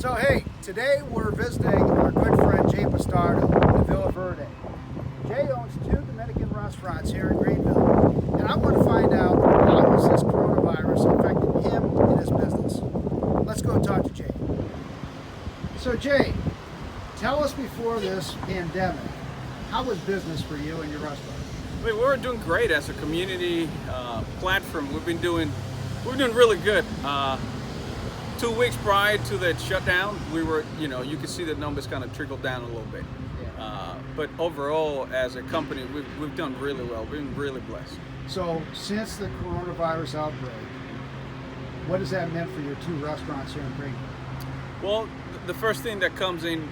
So hey, today we're visiting our good friend Jay Bastardo in Villa Verde. Jay owns 2 Dominican restaurants here in Greenville, and I want to find out how has this coronavirus affected him and his business. Let's go talk to Jay. So Jay, tell us before this pandemic, how was business for you and your restaurant? I mean, we're doing great as a community platform. We've been doing really good. 2 weeks prior to that shutdown, we were, you can see the numbers kind of trickled down a little bit. But overall, as a company, we've done really well. We've been really blessed. So since the coronavirus outbreak, what has that meant for your 2 restaurants here in Greenville? Well, the first thing that comes in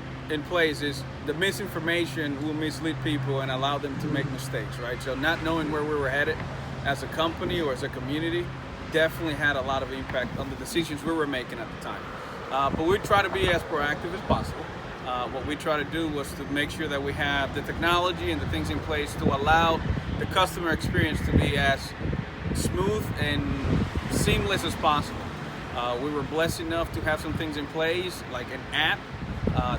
place is the misinformation will mislead people and allow them to make mistakes, right? So not knowing where we were headed as a company or as a community definitely had a lot of impact on the decisions we were making at the time. But we try to be as proactive as possible. What we try to do was to make sure that we have the technology and the things in place to allow the customer experience to be as smooth and seamless as possible. We were blessed enough to have some things in place, like an app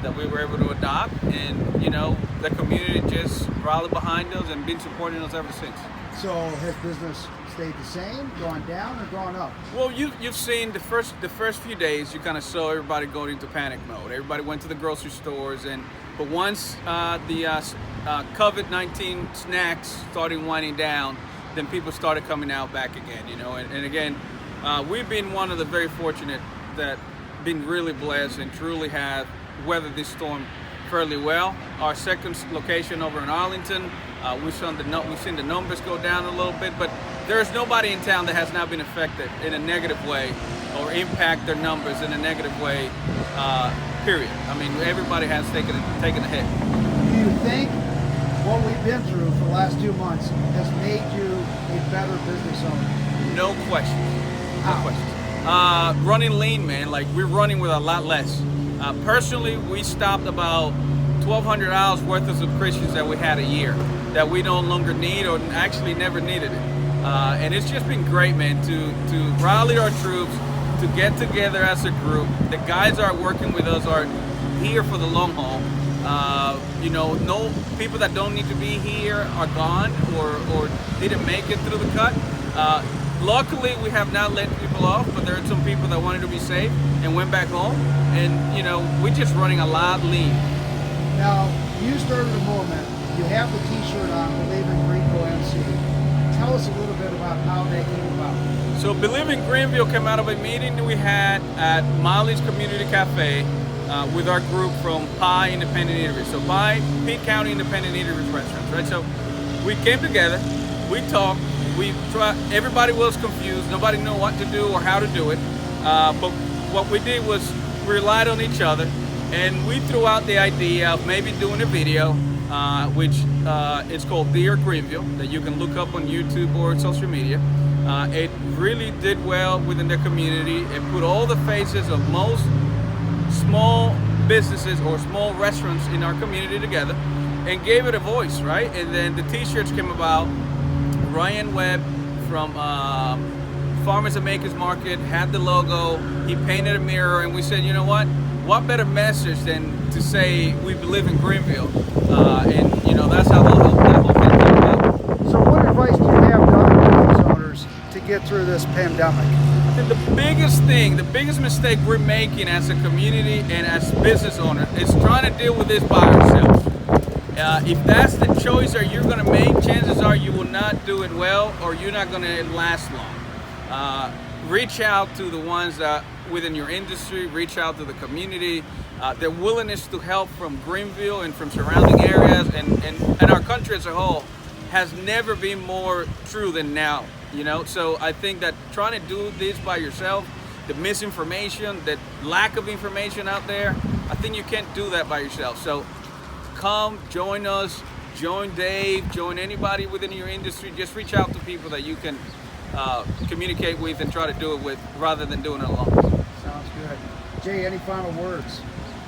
that we were able to adopt, and the community just rallied behind us and been supporting us ever since. So has business stayed the same, gone down, or gone up? Well, you've seen the first few days, you kind of saw everybody going into panic mode. Everybody went to the grocery stores, but once the COVID-19 snacks started winding down, then people started coming out back again. And again, we've been one of the very fortunate that been really blessed and truly have weathered this storm fairly well. Our second location over in Arlington, we've seen the numbers go down a little bit, but there's nobody in town that has not been affected in a negative way or impact their numbers in a negative way, period. I mean, everybody has taken a hit. Do you think what we've been through for the last 2 months has made you a better business owner? No question. No question. Running lean, man. Like, we're running with a lot less. Personally, we stopped about $1,200 worth of subscriptions that we had a year that we no longer need or actually never needed it. And it's just been great, man, to rally our troops, to get together as a group. The guys that are working with us are here for the long haul. No people that don't need to be here are gone or didn't make it through the cut. Luckily, we have not let people off, but there are some people that wanted to be safe and went back home. And, we're just running a lot lean. Now, you started a moment. You have the T-shirt on, Believe in Greenville MC. Tell us a little bit about how that came about. So, Believe in Greenville came out of a meeting we had at Molly's Community Cafe with our group from Pie Independent Eateries. So, Pitt County Independent Eateries restaurants, right? So, we came together, we talked. Everybody was confused. Nobody knew what to do or how to do it. But what we did was we relied on each other, and we threw out the idea of maybe doing a video, which is called Dear Greenville, that you can look up on YouTube or social media. It really did well within the community. It put all the faces of most small businesses or small restaurants in our community together and gave it a voice, right? And then the T-shirts came about. Ryan Webb from Farmers and Makers Market had the logo. He painted a mirror, and we said, you know what better message than to say we believe in Greenville? And that's how that whole thing came about. So what advice do you have to other business owners to get through this pandemic? I think the biggest mistake we're making as a community and as business owners is trying to deal with this by ourselves. If that's the choice that you're going to make, chances are you will not do it well, or you're not going to last long. Reach out to the ones that within your industry, reach out to the community. Their willingness to help from Greenville and from surrounding areas and our country as a whole has never been more true than now. So I think that trying to do this by yourself, the misinformation, the lack of information out there, I think you can't do that by yourself. So come, join us, join Dave, join anybody within your industry. Just reach out to people that you can communicate with and try to do it with rather than doing it alone. Sounds good. Jay, any final words?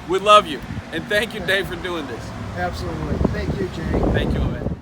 We love you. And thank you, Dave, for doing this. Absolutely. Thank you, Jay. Thank you, man.